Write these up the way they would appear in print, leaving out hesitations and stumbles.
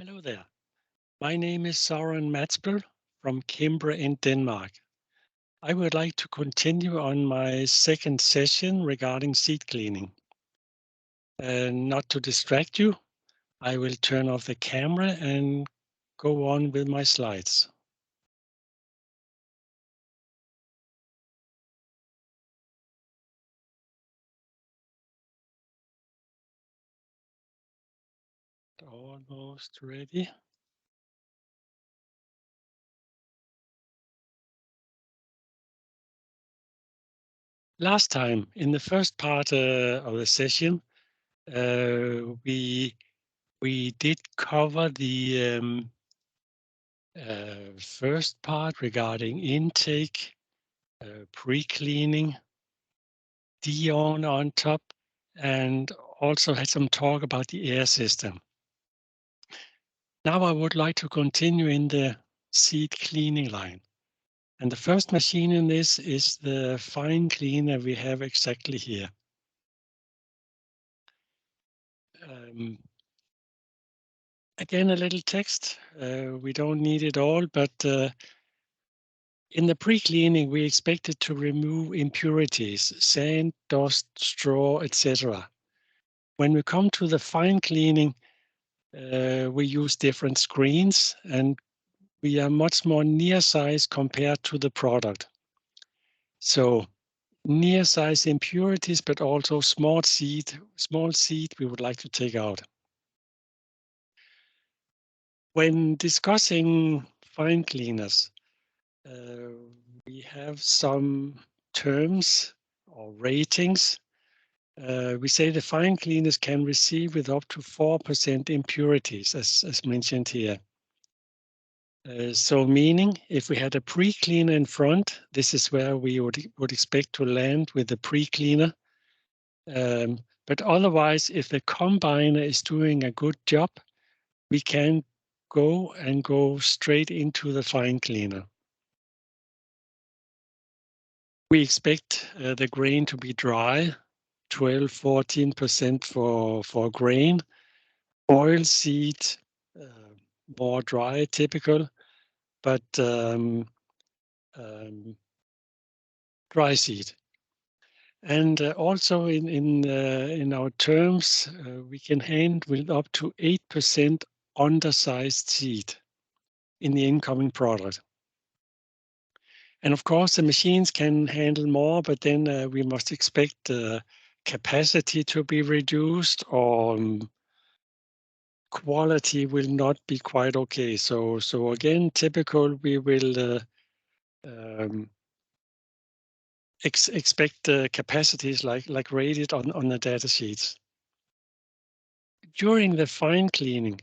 Hello there. My name is Soeren Madsboell from Kimber in Denmark. I would like to continue on my second session regarding seat cleaning. Not to distract you, I will turn off the camera and go on with my slides. Almost ready. Last time, in the first part of the session, we did cover the first part regarding intake, pre-cleaning, Dion on top, and also had some talk about the air system. Now I would like to continue in the seat cleaning line. And the first machine in this is the fine cleaner we have exactly here. Again, a little text. We don't need it all, but in the pre-cleaning, we expected to remove impurities, sand, dust, straw, etc. When we come to the fine cleaning, we use different screens and we are much more near size compared to the product. So near size impurities, but also small seed we would like to take out. When discussing fine cleaners, we have some terms or ratings. We say the fine cleaners can receive with up to 4% impurities, as mentioned here. So meaning if we had a pre-cleaner in front, this is where we would expect to land with the pre-cleaner. But otherwise, if the combiner is doing a good job, we can go straight into the fine cleaner. We expect the grain to be dry, 12-14% for grain. Oil seed, more dry, typical, but dry seed. And also in our terms, we can handle up to 8% undersized seed in the incoming product. And of course, the machines can handle more, but then we must expect the capacity to be reduced, or quality will not be quite okay. So again, typical, we will expect capacities like rated on the data sheets. During the fine cleaning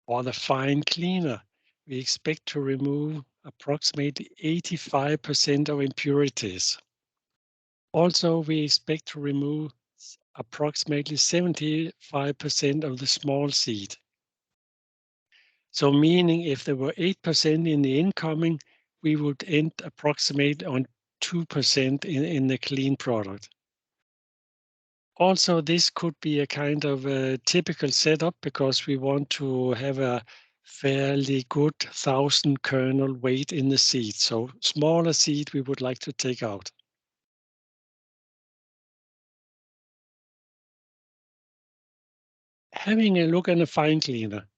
or the fine cleaner, we expect to remove approximately 85% of impurities. Also, we expect to remove approximately 75% of the small seed. So meaning if there were 8% in the incoming, we would end approximate on 2% in the clean product. Also, this could be a kind of a typical setup because we want to have a fairly good 1,000 kernel weight in the seed. So smaller seed we would like to take out. Having a look at a fine cleaner.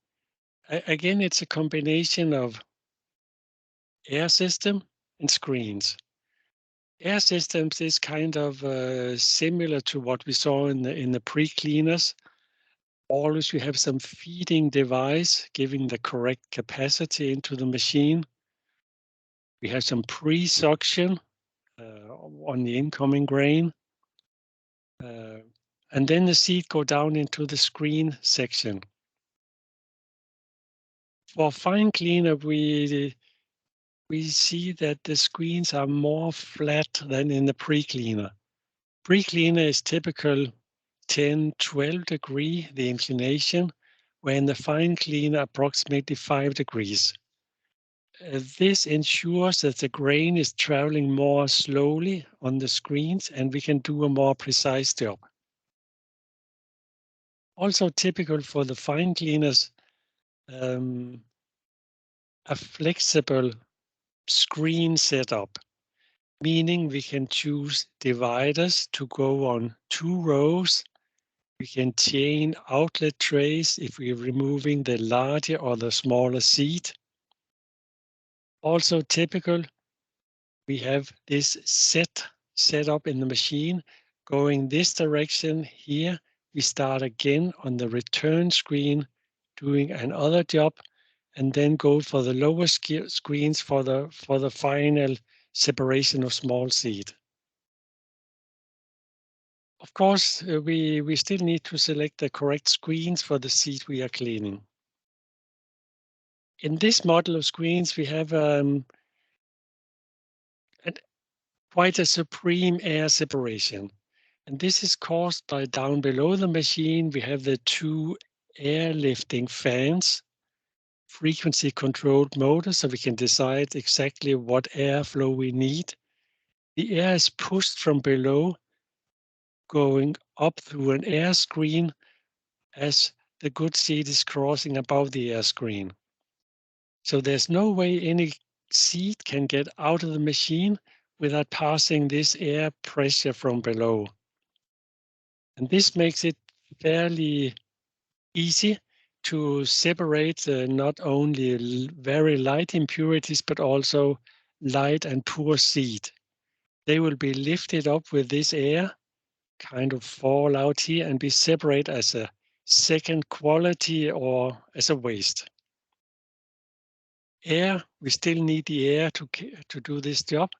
Again, it's a combination of air system and screens. Air systems is kind of similar to what we saw in the pre-cleaners. Always you have some feeding device giving the correct capacity into the machine. We have some pre-suction on the incoming grain. And then the seed go down into the screen section. For fine cleaner, we see that the screens are more flat than in the pre-cleaner. Pre-cleaner is typical 10-12 degree, the inclination, when the fine cleaner approximately 5 degrees. This ensures that the grain is traveling more slowly on the screens and we can do a more precise job. Also typical for the fine cleaners, a flexible screen setup, meaning we can choose dividers to go on 2 rows. We can chain outlet trays if we're removing the larger or the smaller seat. Also typical, we have this set up in the machine going this direction here. We start again on the return screen, doing another job, and then go for the lower screens for the final separation of small seed. Of course, we still need to select the correct screens for the seed we are cleaning. In this model of screens, we have quite a supreme air separation. And this is caused by down below the machine, we have the 2 air lifting fans, frequency controlled motors, so we can decide exactly what airflow we need. The air is pushed from below, going up through an air screen as the good seed is crossing above the air screen. So there's no way any seed can get out of the machine without passing this air pressure from below. And this makes it fairly easy to separate not only very light impurities, but also light and poor seed. They will be lifted up with this air, kind of fall out here and be separated as a second quality or as a waste. Air, we still need the air to do this job.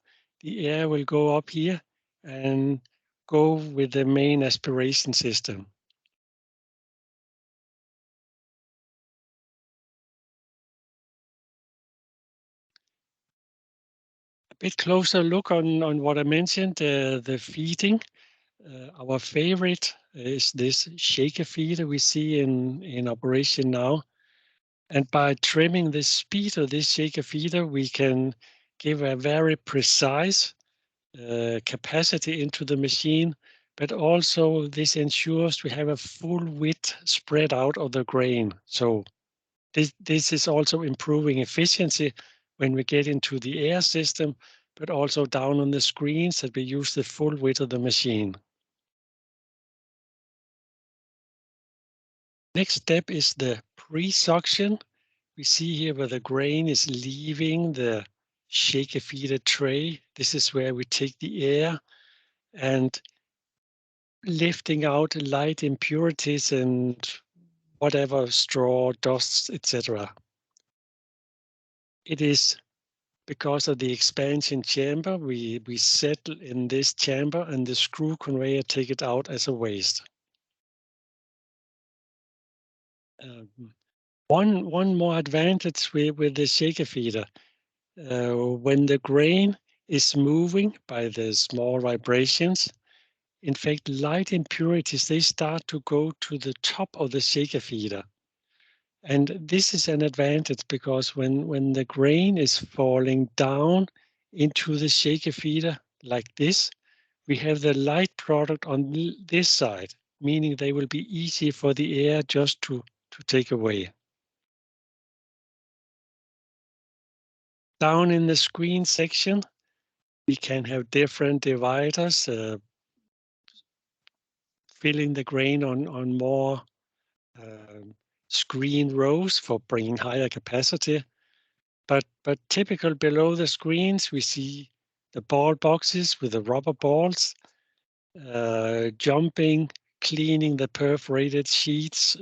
The air will go up here and go with the main aspiration system. A bit closer look on what I mentioned, the feeding. Our favorite is this shaker feeder we see in operation now. And by trimming the speed of this shaker feeder, we can give a very precise capacity into the machine, but also this ensures we have a full width spread out of the grain. So this is also improving efficiency when we get into the air system, but also down on the screens that we use the full width of the machine. Next step is the pre-suction. We see here where the grain is leaving the shaker feeder tray. This is where we take the air and lifting out light impurities and whatever straw, dust, etc. It is because of the expansion chamber, we settle in this chamber and the screw conveyor take it out as a waste. Um, one more advantage with the shaker feeder, when the grain is moving by the small vibrations, in fact, light impurities, they start to go to the top of the shaker feeder. And this is an advantage because when the grain is falling down into the shaker feeder like this, we have the light product on this side, meaning they will be easy for the air just to take away. Down in the screen section, we can have different dividers, filling the grain on more screen rows for bringing higher capacity. But typical below the screens, we see the ball boxes with the rubber balls, jumping, cleaning the perforated sheets,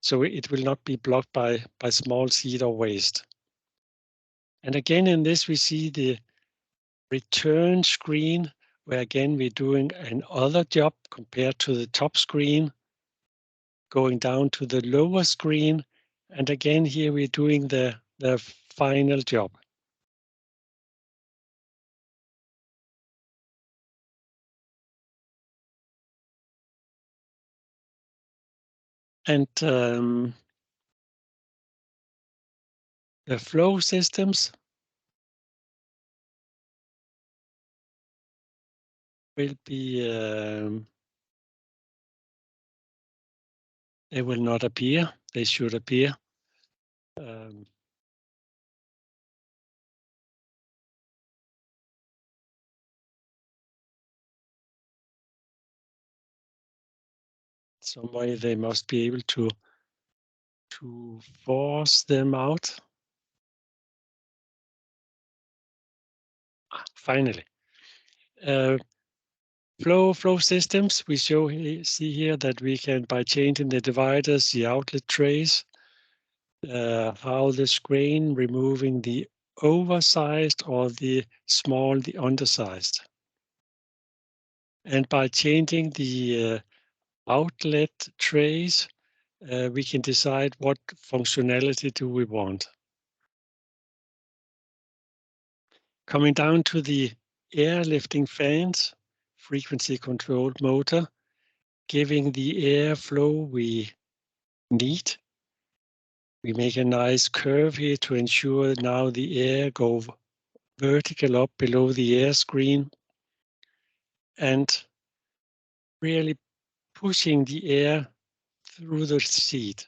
so it will not be blocked by small seed or waste. And again, in this, we see the return screen, where again, we're doing another job compared to the top screen, going down to the lower screen. And again, here we're doing the final job. And the flow systems will be They will not appear. They should appear. Some way they must be able to force them out. Finally. Flow systems, we see here that we can, by changing the dividers, the outlet trays, how the screen, removing the oversized or the small, the undersized. And by changing the outlet trays, we can decide what functionality do we want. Coming down to the airlifting fans, frequency controlled motor, giving the airflow we need. We make a nice curve here to ensure now the air go vertical up below the air screen and really pushing the air through the seat.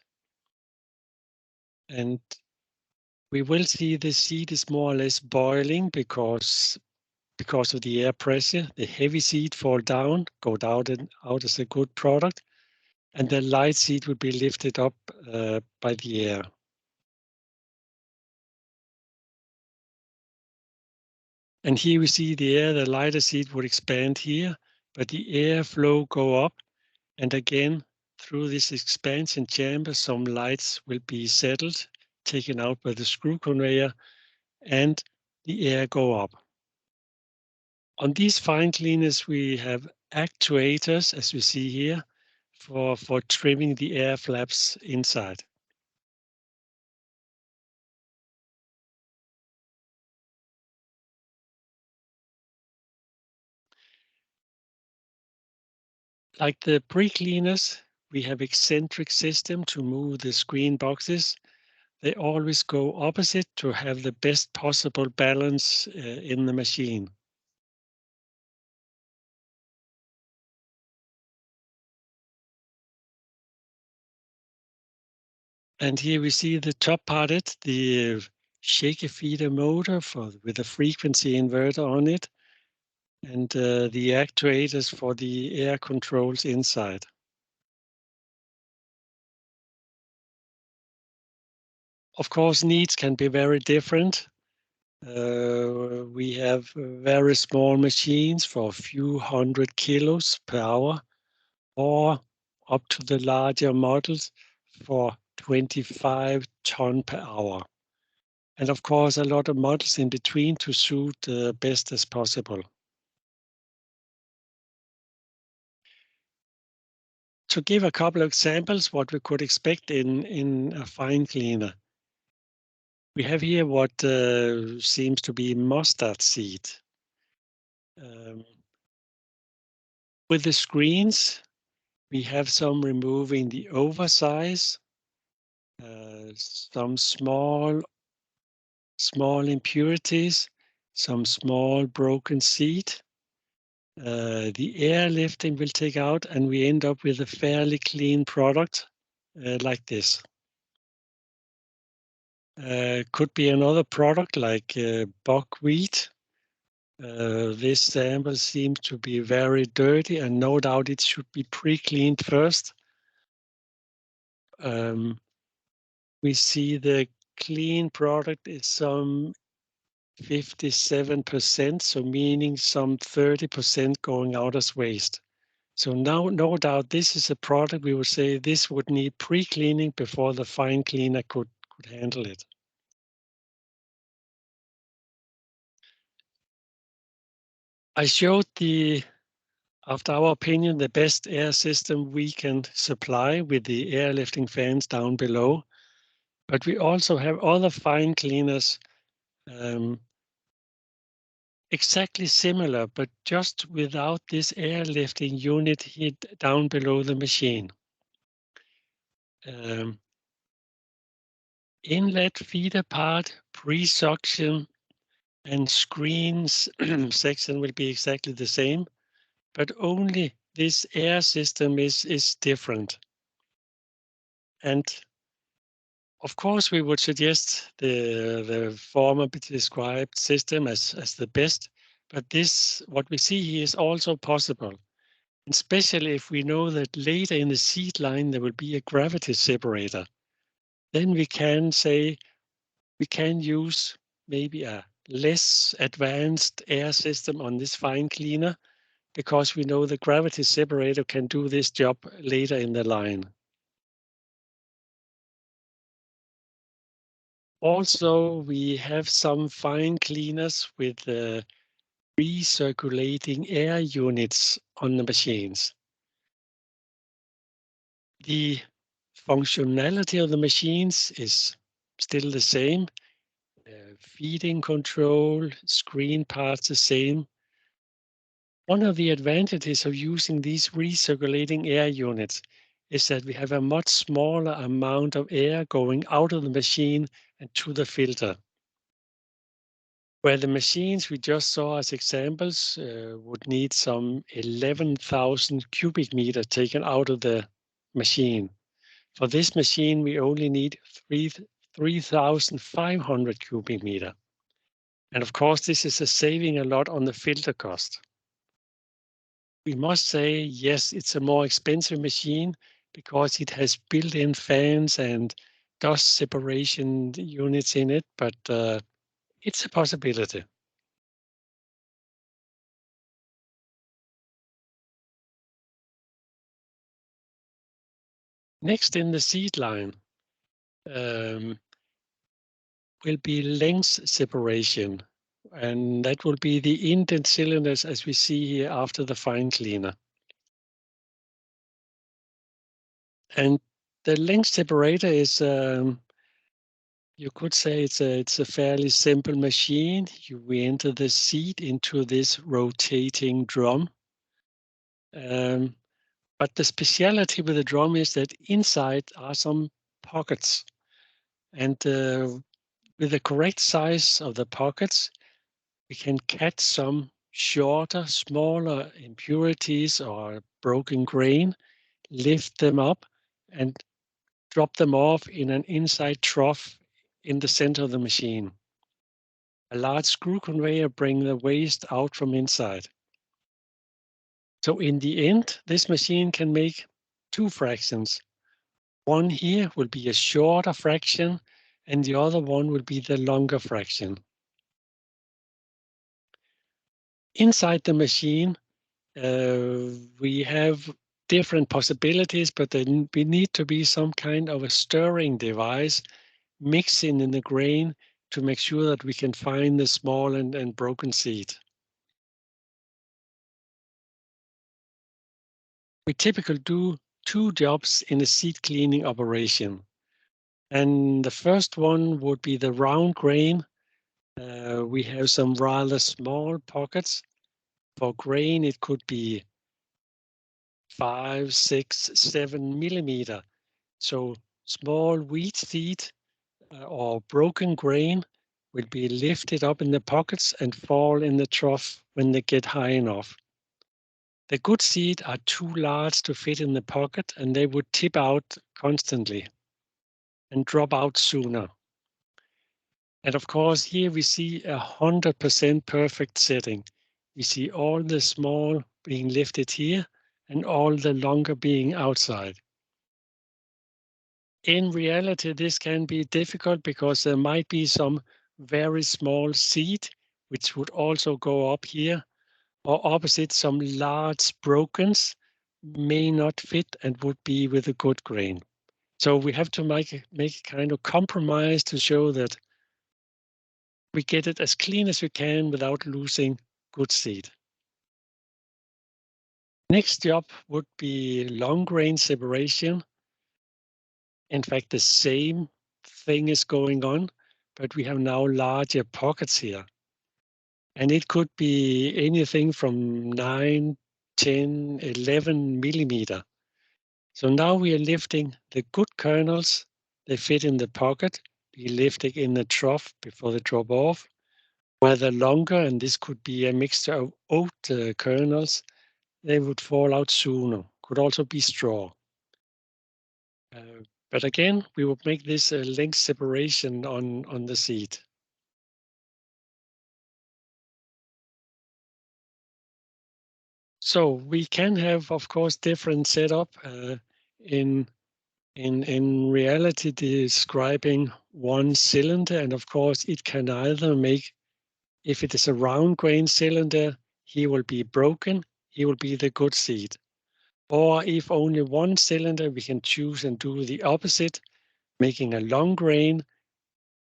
And we will see the seat is more or less boiling because of the air pressure. The heavy seat fall down, go out as a good product, and the light seat will be lifted up by the air. And here we see the lighter seat would expand here, but the airflow go up. And again, through this expansion chamber, some lights will be settled, taken out by the screw conveyor, and the air go up. On these fine cleaners, we have actuators, as we see here, for trimming the air flaps inside. Like the pre-cleaners, we have eccentric system to move the screen boxes. They always go opposite to have the best possible balance in the machine. And here we see the top parted, the shaker feeder motor with a frequency inverter on it, and the actuators for the air controls inside. Of course, needs can be very different. We have very small machines for a few hundred kilos per hour, or up to the larger models for 25 ton per hour. And of course, a lot of models in between to suit the best as possible. To give a couple of examples, what we could expect in a fine cleaner. We have here what seems to be mustard seed. With the screens, we have some removing the oversize, some small impurities, some small broken seed. The air lifting will take out, and we end up with a fairly clean product like this. Could be another product like buckwheat. This sample seems to be very dirty, and no doubt it should be pre-cleaned first. We see the clean product is some 57%, so meaning some 30% going out as waste. So now, no doubt, this is a product we would say this would need pre-cleaning before the fine cleaner could handle it. I showed after our opinion, the best air system we can supply with the airlifting fans down below. But we also have other fine cleaners exactly similar, but just without this airlifting unit here down below the machine. Inlet feeder part, pre-suction, and screens section will be exactly the same, but only this air system is different. And of course, we would suggest the former described system as the best, but this, what we see here, is also possible, especially if we know that later in the seed line there will be a gravity separator. Then we can say we can use maybe a less advanced air system on this fine cleaner because we know the gravity separator can do this job later in the line. Also, we have some fine cleaners with recirculating air units on the machines. The functionality of the machines is still the same. Feeding control, screen parts the same. One of the advantages of using these recirculating air units is that we have a much smaller amount of air going out of the machine and to the filter. Where the machines we just saw as examples would need some 11,000 cubic meters taken out of the machine. For this machine, we only need 3,500 cubic meter. And of course, this is a saving a lot on the filter cost. We must say, yes, it's a more expensive machine because it has built-in fans and dust separation units in it, but it's a possibility. Next in the seed line will be length separation, and that will be the indent cylinders as we see here after the fine cleaner. And the length separator is, you could say it's a fairly simple machine. We enter the seed into this rotating drum. But the speciality with the drum is that inside are some pockets. And with the correct size of the pockets, we can catch some shorter, smaller impurities or broken grain, lift them up, and drop them off in an inside trough in the center of the machine. A large screw conveyor brings the waste out from inside. So in the end, this machine can make two fractions. One here will be a shorter fraction, and the other one will be the longer fraction. Inside the machine, we have different possibilities, but then we need to be some kind of a stirring device mixing in the grain to make sure that we can find the small and broken seed. We typically do two jobs in a seed cleaning operation. And the first one would be the round grain. We have some rather small pockets. For grain, it could be 5, 6, 7 millimeter. So small wheat seed or broken grain will be lifted up in the pockets and fall in the trough when they get high enough. The good seed are too large to fit in the pocket and they would tip out constantly and drop out sooner. And of course, here we see 100% perfect setting. We see all the small being lifted here and all the longer being outside. In reality, this can be difficult because there might be some very small seed, which would also go up here, or opposite, some large brokens may not fit and would be with a good grain. So we have to make a kind of compromise to show that we get it as clean as we can without losing good seed. Next job would be long grain separation. In fact, the same thing is going on, but we have now larger pockets here. And it could be anything from 9, 10, 11 millimeter. So now we are lifting the good kernels. They fit in the pocket. We lift it in the trough before they drop off. Where the longer, and this could be a mixture of oat kernels, they would fall out sooner. Could also be straw. But again, we will make this a length separation on the seat. So we can have, of course, different setup in reality describing one cylinder, and of course it can either make, if it is a round grain cylinder, he will be broken, he will be the good seed. Or if only one cylinder, we can choose and do the opposite, making a long grain.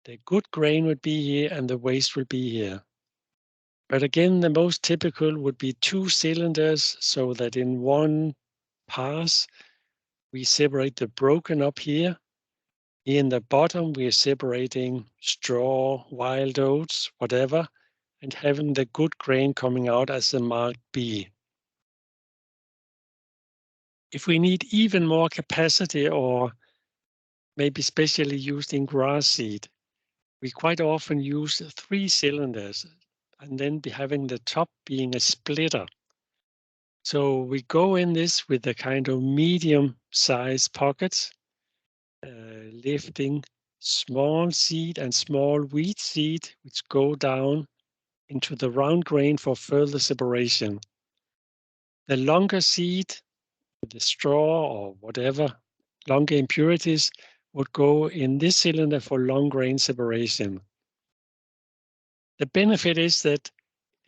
The good grain would be here and the waste will be here. But again, the most typical would be two cylinders, so that in one pass, we separate the broken up here. In the bottom, we are separating straw, wild oats, whatever, and having the good grain coming out as the marked B. If we need even more capacity, or maybe specially used in grass seed, we quite often use 3 cylinders and then be having the top being a splitter. So we go in this with a kind of medium size pockets, lifting small seed and small wheat seed, which go down into the round grain for further separation. The longer seed, the straw or whatever, longer impurities would go in this cylinder for long grain separation. The benefit is that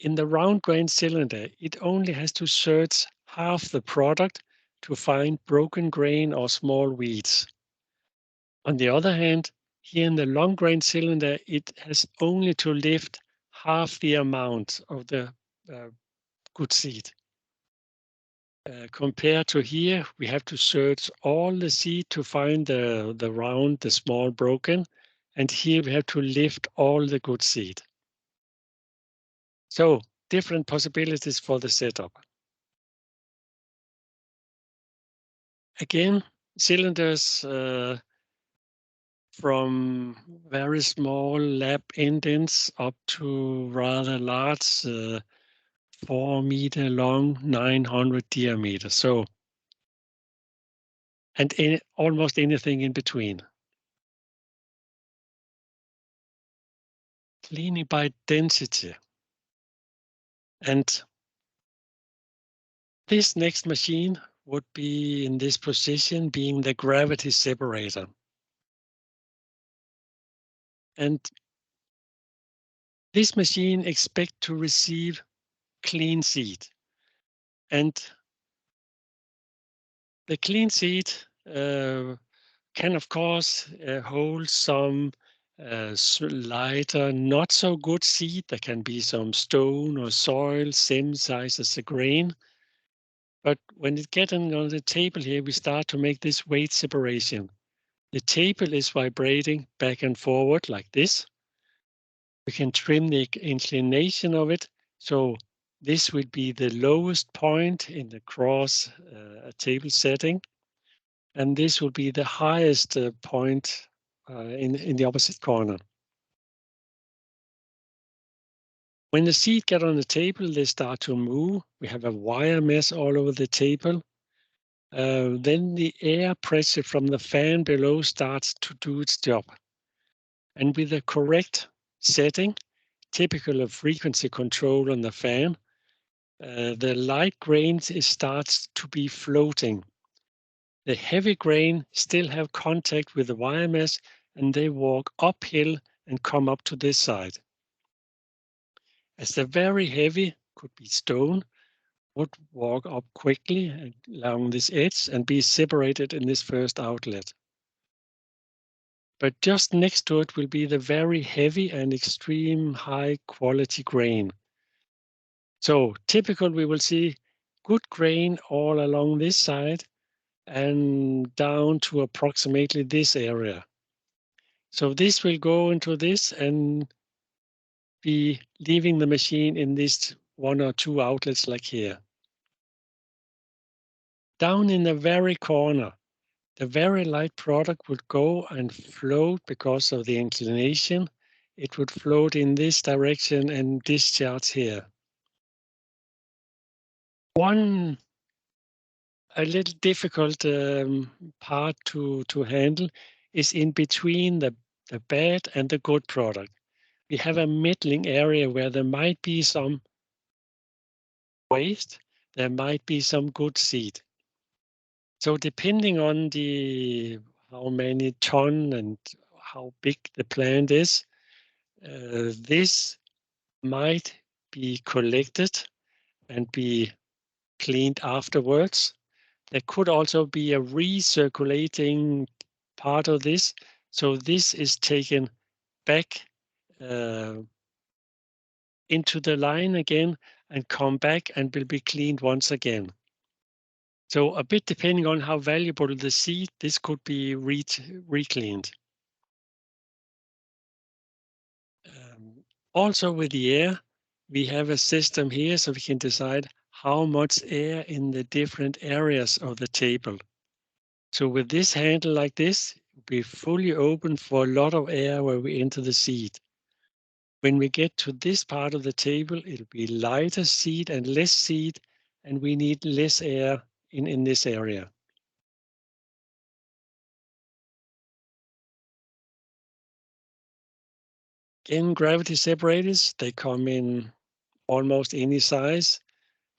in the round grain cylinder, it only has to search half the product to find broken grain or small weeds. On the other hand, here in the long grain cylinder, it has only to lift half the amount of the good seed. Compared to here, we have to search all the seed to find the round, the small broken, and here we have to lift all the good seed. So different possibilities for the setup. Again, cylinders from very small lab indents up to rather large 4-meter long, 900 diameter. So, and almost anything in between. Cleaning by density. And this next machine would be in this position, being the gravity separator. And this machine expects to receive clean seed. And the clean seed can, of course, hold some lighter, not so good seed. There can be some stone or soil, same size as the grain. But when it gets on the table here, we start to make this weight separation. The table is vibrating back and forward like this. We can trim the inclination of it. So this would be the lowest point in the cross table setting. And this will be the highest point in the opposite corner. When the seed get on the table, they start to move. We have a wire mesh all over the table. Then the air pressure from the fan below starts to do its job. And with the correct setting, typical of frequency control on the fan, the light grain starts to be floating. The heavy grain still have contact with the wire mesh, and they walk uphill and come up to this side. As the very heavy, could be stone, would walk up quickly along this edge and be separated in this first outlet. But just next to it will be the very heavy and extreme high quality grain. So typical, we will see good grain all along this side and down to approximately this area. So this will go into this and be leaving the machine in this 1 or 2 outlets like here. Down in the very corner, the very light product would go and float because of the inclination. It would float in this direction and discharge here. One a little difficult part to handle is in between the bad and the good product. We have a middling area where there might be some waste, there might be some good seed. So depending on how many ton and how big the plant is, this might be collected and be cleaned afterwards. There could also be a recirculating part of this. So this is taken back into the line again and come back and will be cleaned once again. So a bit depending on how valuable the seed, this could be recleaned. Also with the air, we have a system here so we can decide how much air in the different areas of the table. So with this handle like this, it'll be fully open for a lot of air where we enter the seed. When we get to this part of the table, it'll be lighter seed and less seed, and we need less air in this area. Again, gravity separators, they come in almost any size,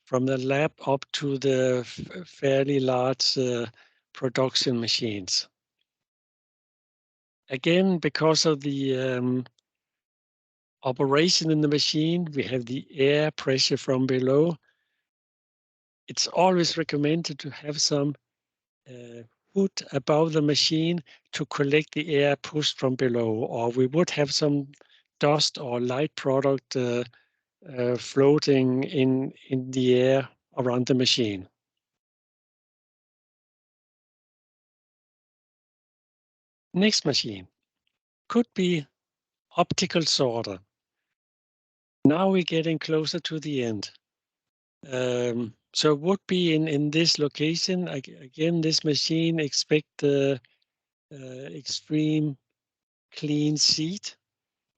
from the lab up to the fairly large production machines. Again, because of the operation in the machine, we have the air pressure from below. It's always recommended to have some hood above the machine to collect the air pushed from below, or we would have some dust or light product floating in the air around the machine. Next machine could be optical sorter. Now we're getting closer to the end. So it would be in this location. Again, this machine expect extreme clean seed.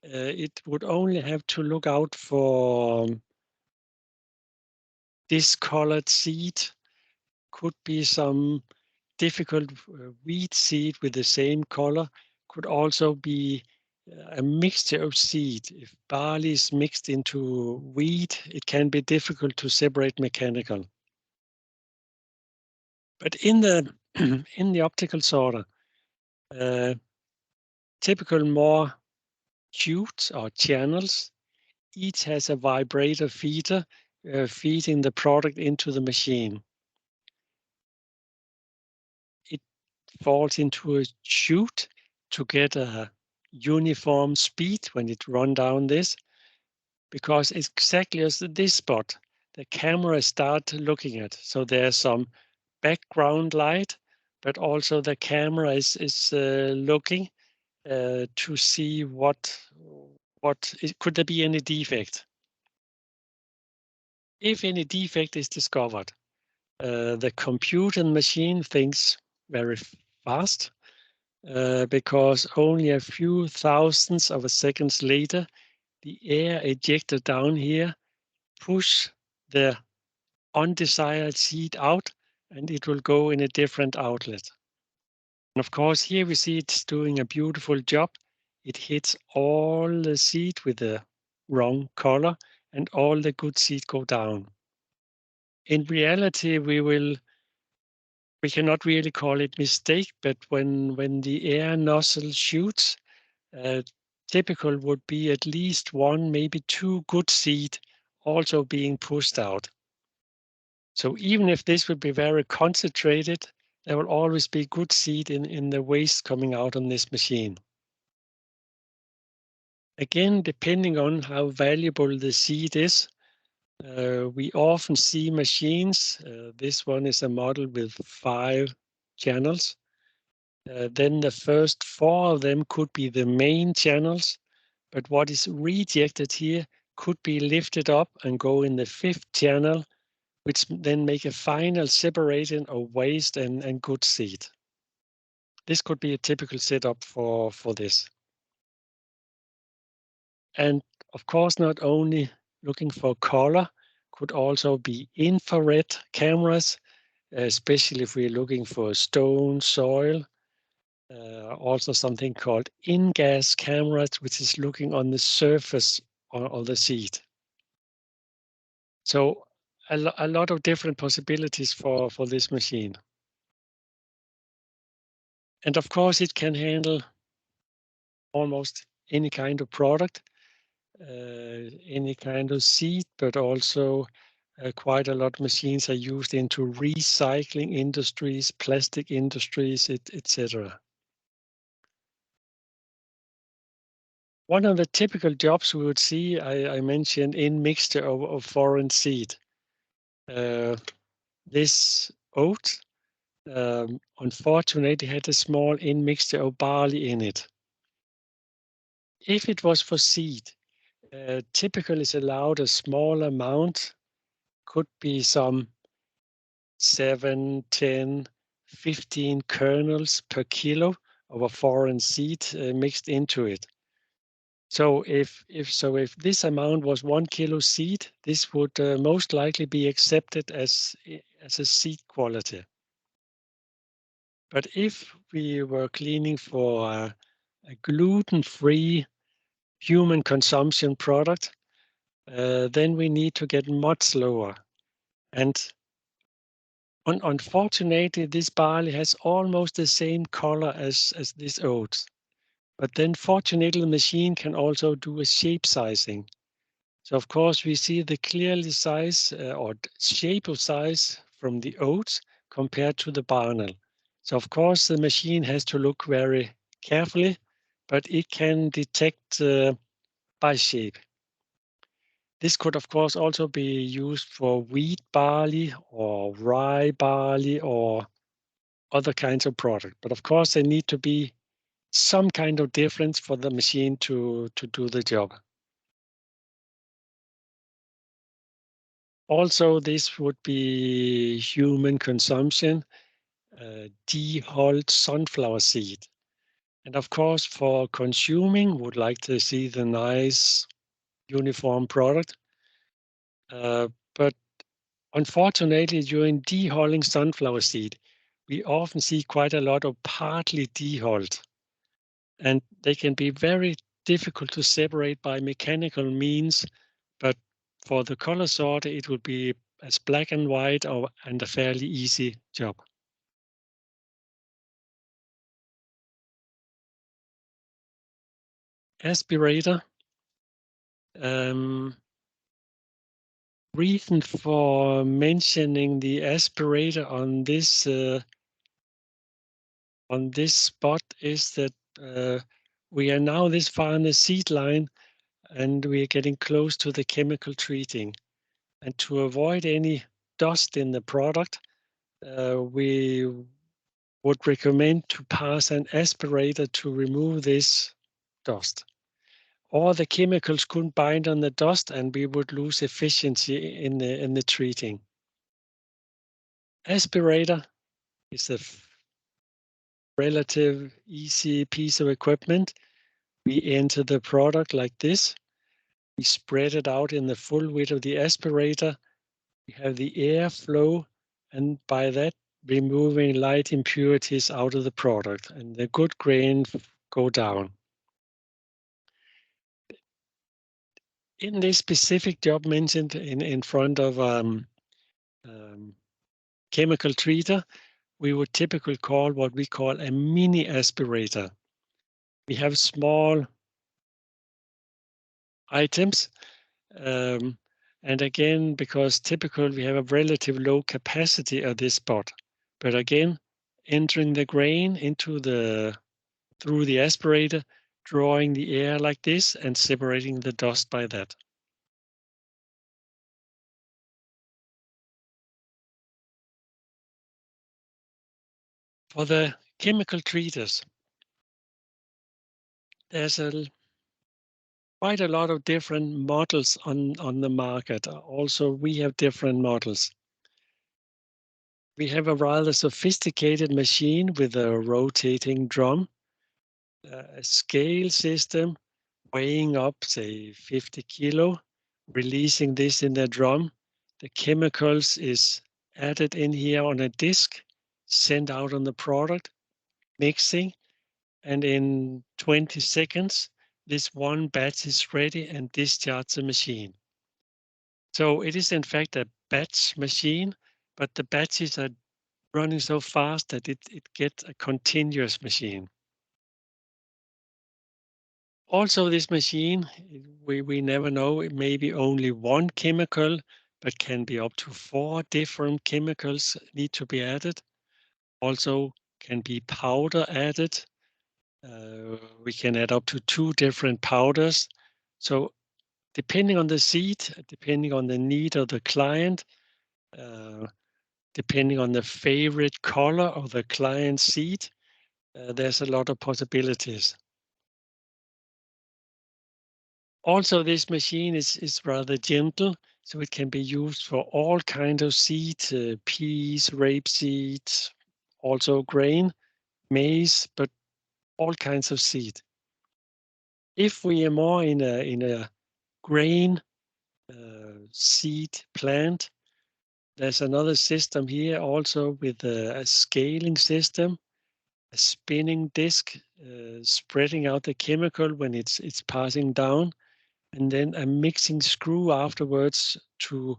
It would only have to look out for discolored seed. Could be some difficult wheat seed with the same color. Could also be a mixture of seed. If barley is mixed into wheat, it can be difficult to separate mechanical. But in the in the optical sorter, typical more tubes or channels, each has a vibrator feeder feeding the product into the machine. It falls into a chute to get a uniform speed when it runs down this, because it's exactly as this spot, the camera starts looking at. So there's some background light, but also the camera is looking to see could there be any defect. If any defect is discovered, the computer machine thinks very fast because only a few thousandths of a seconds later, the air ejected down here push the undesired seed out, and it will go in a different outlet. And of course, here we see it's doing a beautiful job. It hits all the seed with the wrong color, and all the good seed go down. In reality, we cannot really call it mistake, but when the air nozzle shoots, typical would be at least one, maybe two good seed also being pushed out. So even if this would be very concentrated, there will always be good seed in the waste coming out on this machine. Again, depending on how valuable the seed is, we often see machines. This one is a model with 5 channels. Then the first 4 of them could be the main channels, but what is rejected here could be lifted up and go in the 5th channel, which then make a final separating of waste and good seed. This could be a typical setup for this. And of course, not only looking for color, could also be infrared cameras especially if we're looking for stone, soil. Also something called in-gas cameras, which is looking on the surface of the seed. So a lot of different possibilities for this machine. And of course, it can handle almost any kind of product, any kind of seed, but also quite a lot of machines are used into recycling industries, plastic industries, etc. One of the typical jobs we would see, I mentioned in mixture of foreign seed. This oat, unfortunately, had a small in-mixture of barley in it. If it was for seed, typically is allowed a small amount, could be some 7, 10, 15 kernels per kilo of a foreign seed mixed into it. So if this amount was 1 kilo seed, this would most likely be accepted as a seed quality. But if we were cleaning for a gluten-free human consumption product, then we need to get much lower. And unfortunately, this barley has almost the same color as this oats. But then fortunately, the machine can also do a shape sizing. So of course, we see the clearly size or shape of size from the oats compared to the barnel. So of course, the machine has to look very carefully, but it can detect by shape. This could, of course, also be used for wheat barley or rye barley or other kinds of product. But of course, there need to be some kind of difference for the machine to do the job. Also, this would be human consumption, dehulled sunflower seed. And of course, for consuming, would like to see the nice uniform product. But unfortunately, during dehulling sunflower seed, we often see quite a lot of partly dehulled. And they can be very difficult to separate by mechanical means, but for the color sorter, it would be as black and white and a fairly easy job. Aspirator. Reason for mentioning the aspirator on this spot is that we are now this far in the seed line and we are getting close to the chemical treating. And to avoid any dust in the product, we would recommend to pass an aspirator to remove this dust. Or the chemicals couldn't bind on the dust and we would lose efficiency in the treating. Aspirator is a relative easy piece of equipment. We enter the product like this. We spread it out in the full width of the aspirator. We have the air flow, and by that, removing light impurities out of the product, and the good grain go down. In this specific job mentioned in front of chemical treater, we would typically call what we call a mini aspirator. We have small items, and again, because typically we have a relative low capacity at this spot, but again, entering the grain through the aspirator, drawing the air like this and separating the dust by that. For the chemical treaters, there's quite a lot of different models on the market. Also, we have different models. We have a rather sophisticated machine with a rotating drum, a scale system weighing up, say, 50 kilo, releasing this in the drum. The chemicals is added in here on a disk, sent out on the product, mixing, and in 20 seconds, this one batch is ready and discharge the machine. So it is in fact a batch machine, but the batches are running so fast that it gets a continuous machine. Also, this machine, we never know, it may be only one chemical, but can be up to 4 different chemicals need to be added. Also can be powder added. We can add up to 2 different powders. So depending on the seed, depending on the need of the client, uh, depending on the favorite color of the client seed, there's a lot of possibilities. Also, this machine is rather gentle, so it can be used for all kinds of seeds, peas, rapeseed, also grain, maize, but all kinds of seed. If we are more in a grain seed plant, there's another system here also with a scaling system, a spinning disc, spreading out the chemical when it's passing down, and then a mixing screw afterwards to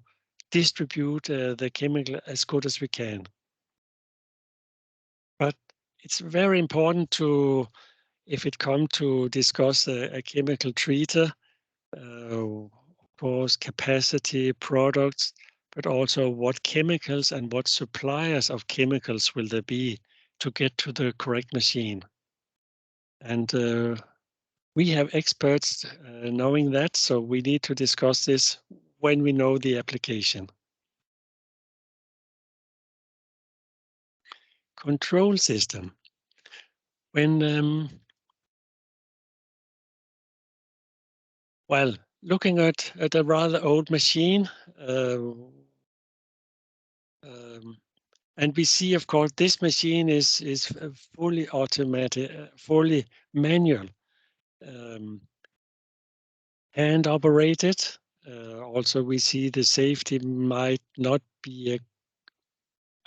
distribute the chemical as good as we can. But it's very important to, if it comes to discuss a chemical treater, of course, capacity, products, but also what chemicals and what suppliers of chemicals will there be to get to the correct machine. And we have experts knowing that, so we need to discuss this when we know the application. Control system. When well, looking at a rather old machine, and we see, of course, this machine is fully automatic, fully manual, hand operated. Also, we see the safety might not be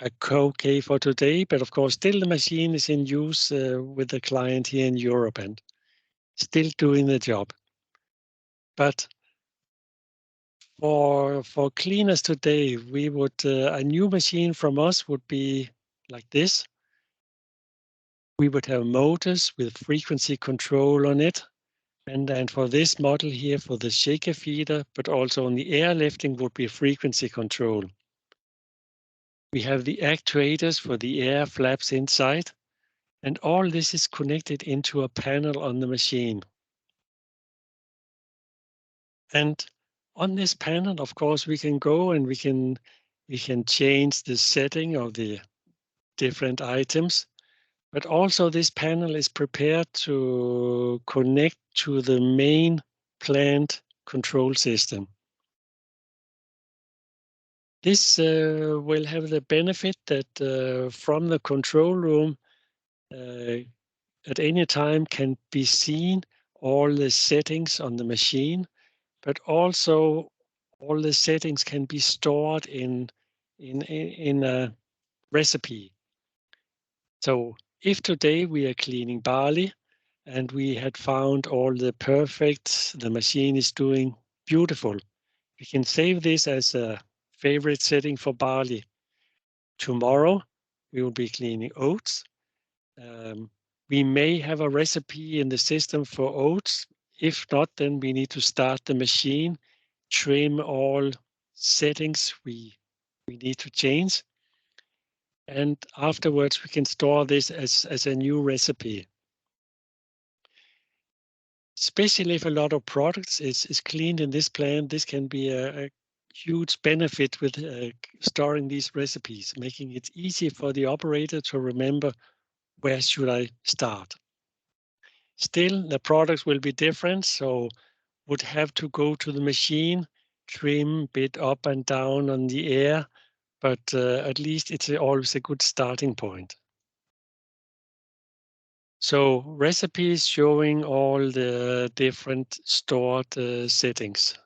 okay for today, but of course, still the machine is in use with the client here in Europe and still doing the job. But for cleaners today, we would a new machine from us would be like this. We would have motors with frequency control on it. And for this model here, for the shaker feeder, but also on the airlifting would be frequency control. We have the actuators for the air flaps inside, and all this is connected into a panel on the machine. And on this panel, of course, we can go and we can change the setting of the different items. But also this panel is prepared to connect to the main plant control system. This will have the benefit that from the control room at any time can be seen all the settings on the machine, but also all the settings can be stored in a recipe. So if today we are cleaning barley and we had found all the perfect, the machine is doing beautiful, we can save this as a favorite setting for barley. Tomorrow we will be cleaning oats. We may have a recipe in the system for oats. If not, then we need to start the machine, trim all settings we need to change. And afterwards, we can store this as a new recipe. Especially if a lot of products is cleaned in this plant, this can be a huge benefit with storing these recipes, making it easy for the operator to remember where should I start. Still, the products will be different, so would have to go to the machine, trim bit up and down on the air, but at least it's always a good starting point. So recipes showing all the different stored settings.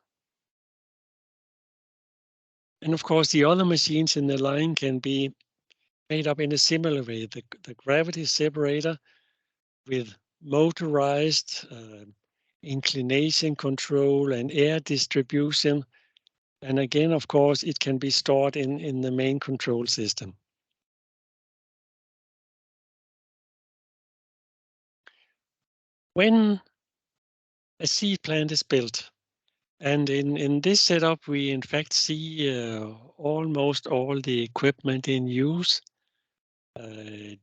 And of course, the other machines in the line can be made up in a similar way. The gravity separator with motorized inclination control and air distribution. And again, of course, it can be stored in the main control system. When a seed plant is built, and in this setup, we in fact see almost all the equipment in use,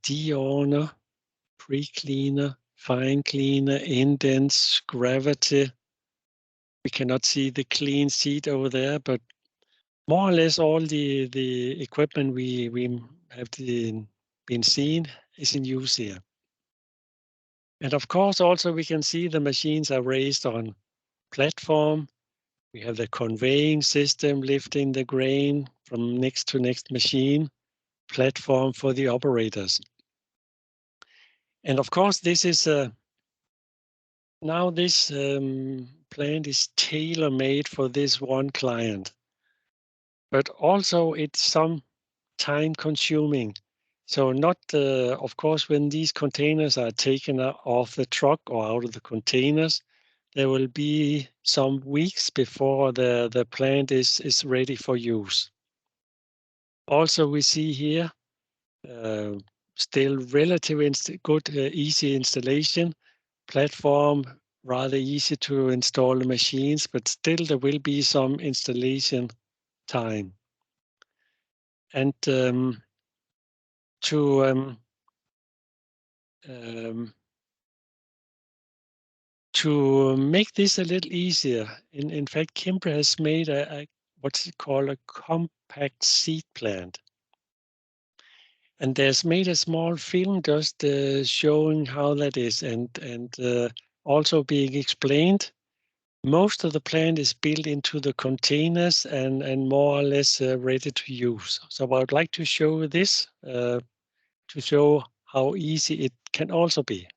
de-owner, pre-cleaner, fine cleaner, indents, gravity. We cannot see the clean seed over there, but more or less all the equipment we have been seen is in use here. And of course, also we can see the machines are raised on platform. We have the conveying system lifting the grain from next to next machine, platform for the operators. And of course, this is now this plant is tailor-made for this one client, but also it's some time consuming. So not, of course, when these containers are taken off the truck or out of the containers, there will be some weeks before the plant is ready for use. Also, we see here uh, still relatively good, easy installation platform, rather easy to install the machines, but still there will be some installation time. And to um, to make this a little easier, in fact, Kimber has made a what's it called, a compact seed plant. And there's made a small film just showing how that is, and also being explained. Most of the plant is built into the containers and more or less ready to use. So I would like to show this to show how easy it can also be.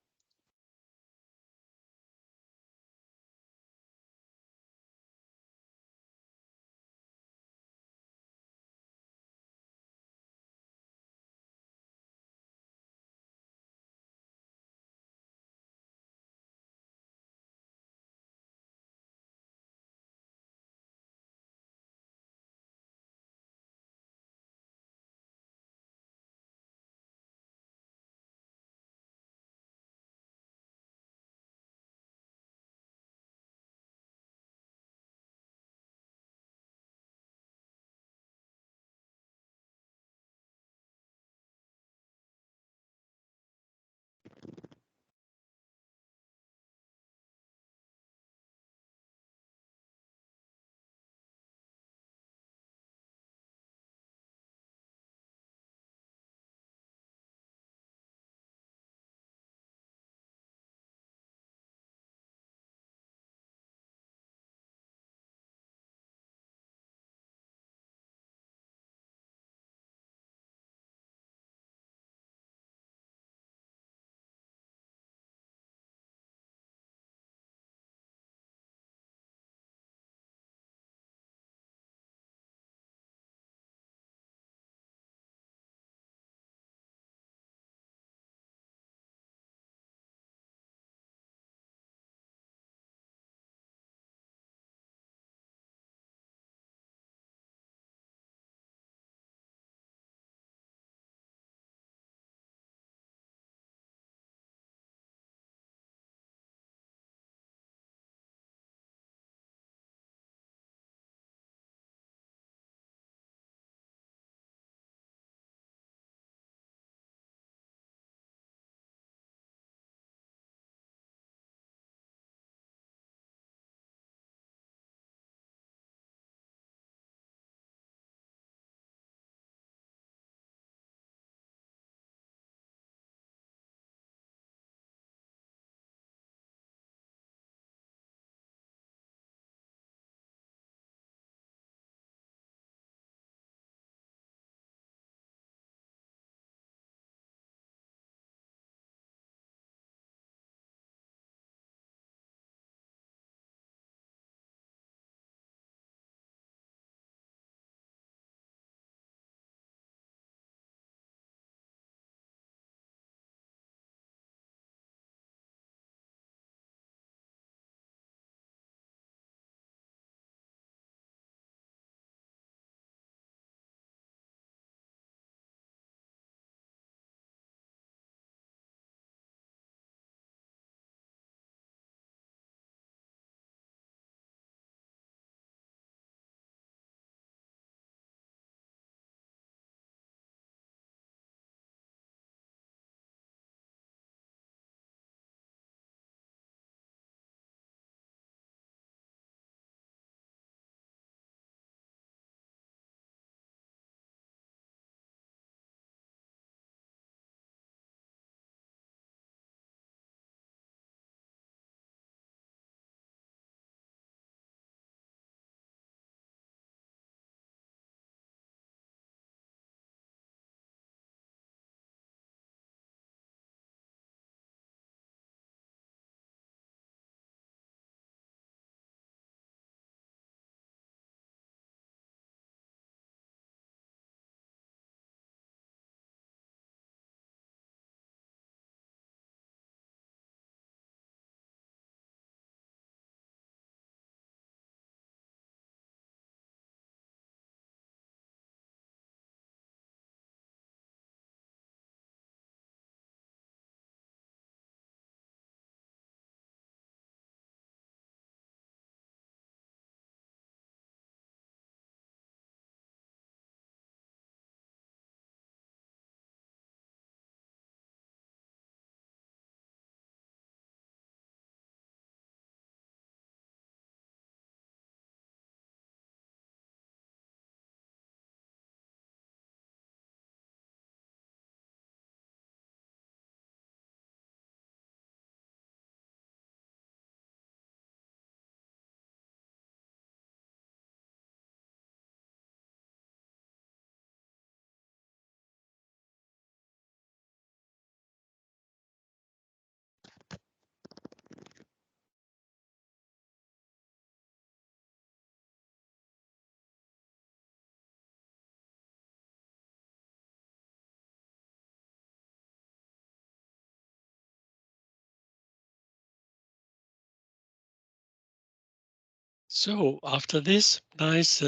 So after this nice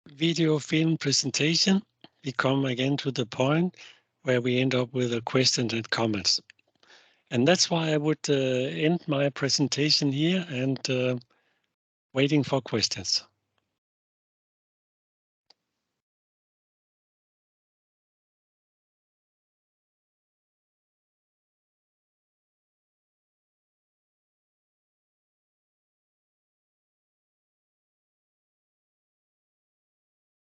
video film presentation, we come again to the point where we end up with a questions and comments. And that's why I would end my presentation here and waiting for questions.